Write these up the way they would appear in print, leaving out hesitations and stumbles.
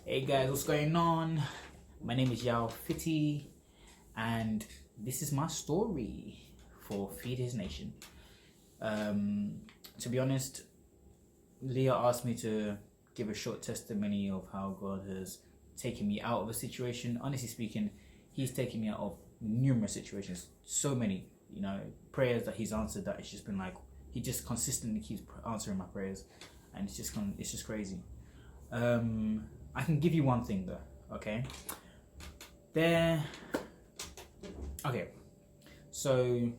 Hey guys, what's going on? My name is Yao Fitty, and this is my story for Feed His Nation. To be honest, Leah asked me to give a short testimony of how God has taken me out of a situation. Honestly speaking, He's taken me out of numerous situations, so many, prayers that He's answered that it's just been like He just consistently keeps answering my prayers, and it's just crazy. I can give you one thing though, okay? So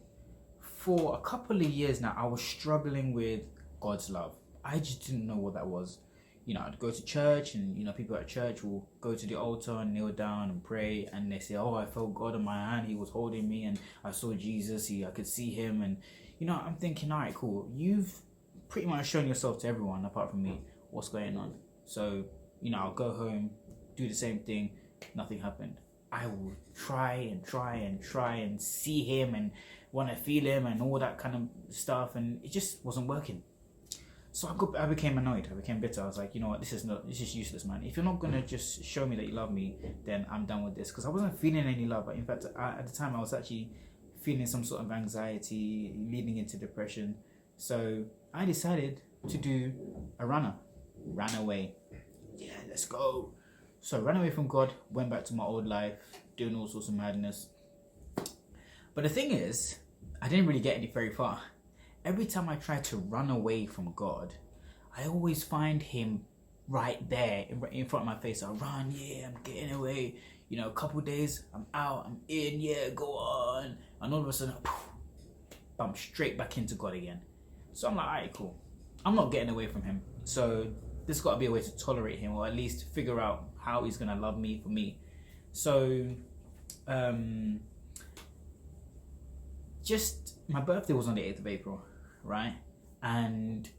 for a couple of years now, I was struggling with God's love. I just didn't know what that was. I'd go to church and, people at church will go to the altar and kneel down and pray, and they say, oh, I felt God in my hand, He was holding me, and I saw Jesus, I could see Him, and, I'm thinking, all right, cool. You've pretty much shown yourself to everyone apart from me. What's going on? So, I'll go home, do the same thing, nothing happened. I will try and see Him and want to feel Him and all that kind of stuff, and it just wasn't working. So I became annoyed. I became bitter. I was like, you know what, this is useless, man. If you're not gonna just show me that you love me, then I'm done with this. Because I wasn't feeling any love. In fact, at the time, I was actually feeling some sort of anxiety, leading into depression. So I decided to do a ran away. Yeah, let's go. So I ran away from God, went back to my old life, doing all sorts of madness. But the thing is, I didn't really get any very far. Every time I tried to run away from God, I always find Him right there in front of my face. I run, yeah, I'm getting away. A couple of days, I'm out, I'm in, yeah, go on. And all of a sudden, bump straight back into God again. So I'm like, alright, cool. I'm not getting away from Him. So there's got to be a way to tolerate Him, or at least figure out how He's gonna love me for me. So, just my birthday was on the 8th of April, right? And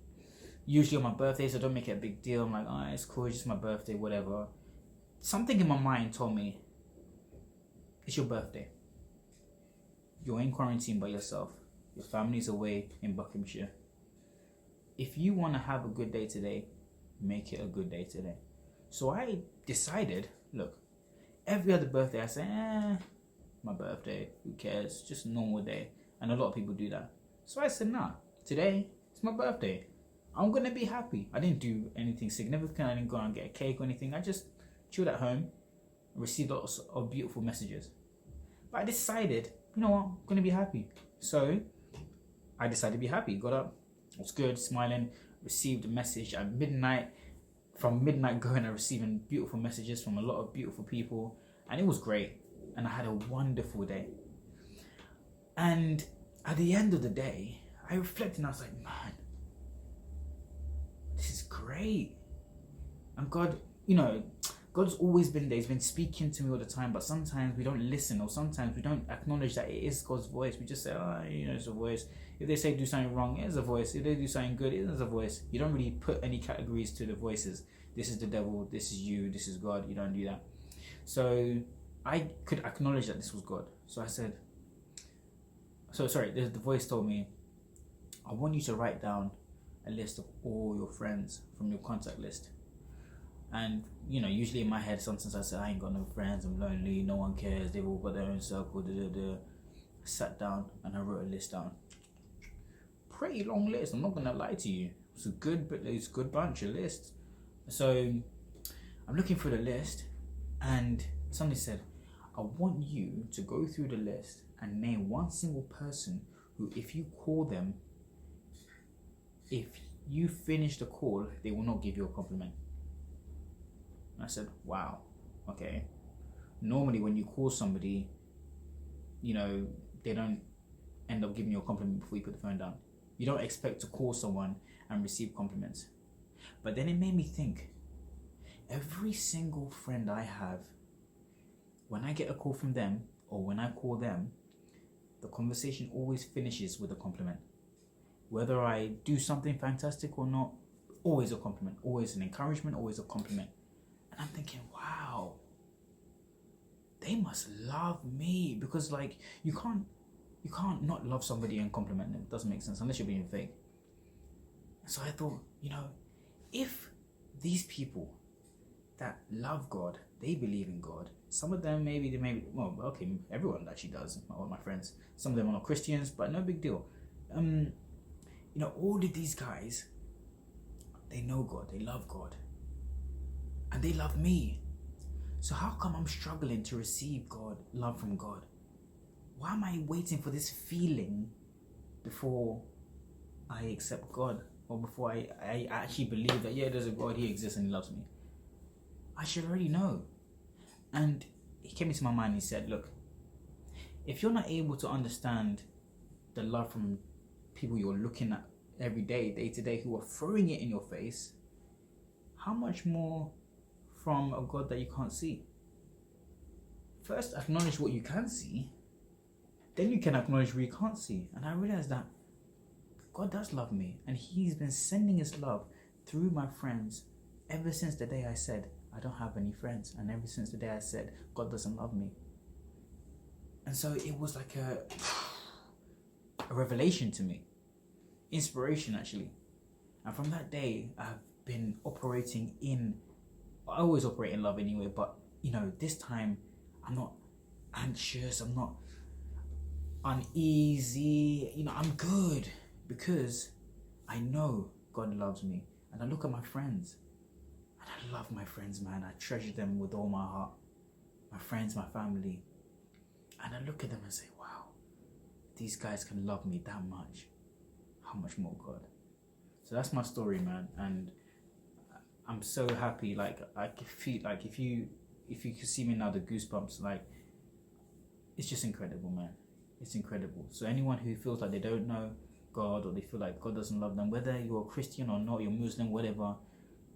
usually on my birthdays, I don't make it a big deal. I'm like, oh, it's cool, it's just my birthday, whatever. Something in my mind told me, it's your birthday. You're in quarantine by yourself. Your family's away in Buckinghamshire. If you want to have a good day today, make it a good day today. So I decided, look, every other birthday I say, my birthday, who cares, just a normal day. And a lot of people do that. So I said, nah, today it's my birthday, I'm gonna be happy. I didn't do anything significant. I didn't go out and get a cake or anything. I just chilled at home, received lots of beautiful messages. But I decided, you know what, I'm gonna be happy. So I decided to be happy. Got up, was good, smiling, received a message at midnight. From midnight going and receiving beautiful messages from a lot of beautiful people, and it was great, and I had a wonderful day. And at the end of the day, I reflected and I was like, man, this is great. And God, God's always been there. He's been speaking to me all the time, but sometimes we don't listen, or sometimes we don't acknowledge that it is God's voice. We just say, it's a voice. If they say do something wrong, it is a voice. If they do something good, it is a voice. You don't really put any categories to the voices. This is the devil, this is you, this is God. You don't do that. So I could acknowledge that this was God. So I said, the voice told me, I want you to write down a list of all your friends from your contact list. And, usually in my head, sometimes I say, I ain't got no friends, I'm lonely, no one cares, they've all got their own circle, I sat down and I wrote a list down. Pretty long list, I'm not gonna lie to you. It's a good bunch of lists. So I'm looking through the list, and somebody said, I want you to go through the list and name one single person who, if you call them, if you finish the call, they will not give you a compliment. And I said, wow, okay. Normally when you call somebody, they don't end up giving you a compliment before you put the phone down. You don't expect to call someone and receive compliments. But then it made me think, every single friend I have, when I get a call from them or when I call them, the conversation always finishes with a compliment. Whether I do something fantastic or not, always a compliment, always an encouragement, always a compliment. And I'm thinking, wow, they must love me, because you can't not love somebody and compliment them. It doesn't make sense unless you're being fake. So I thought, if these people that love God, they believe in God. Some of them well, okay, everyone actually does. All my friends, some of them are not Christians, but no big deal. All of these guys, they know God, they love God, and they love me. So how come I'm struggling to receive love from God? Why am I waiting for this feeling before I accept God, or before I actually believe that, yeah, there's a God, he exists and he loves me? I should already know. And he came into my mind and he said, look, if you're not able to understand the love from people you're looking at every day, day to day, who are throwing it in your face, how much more from a God that you can't see? First, acknowledge what you can see, then you can acknowledge what you can't see. And I realized that God does love me, and he's been sending his love through my friends ever since the day I said I don't have any friends, and ever since the day I said God doesn't love me. And so it was like a revelation to me, inspiration actually. And from that day, I've been I always operate in love anyway, but this time I'm not anxious, I'm not uneasy, I'm good, because I know God loves me. And I look at my friends, and I love my friends, man. I treasure them with all my heart. My friends, my family. And I look at them and say, wow, these guys can love me that much. How much more God? So that's my story, man. And I'm so happy. Like, I can feel like if you could see me now, the goosebumps, like, it's just incredible, man. It's incredible. So anyone who feels like they don't know God, or they feel like God doesn't love them, whether you're a Christian or not, you're Muslim, whatever,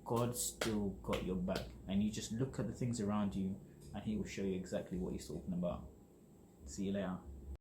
God still got your back. And you just look at the things around you, and he will show you exactly what he's talking about. See you later.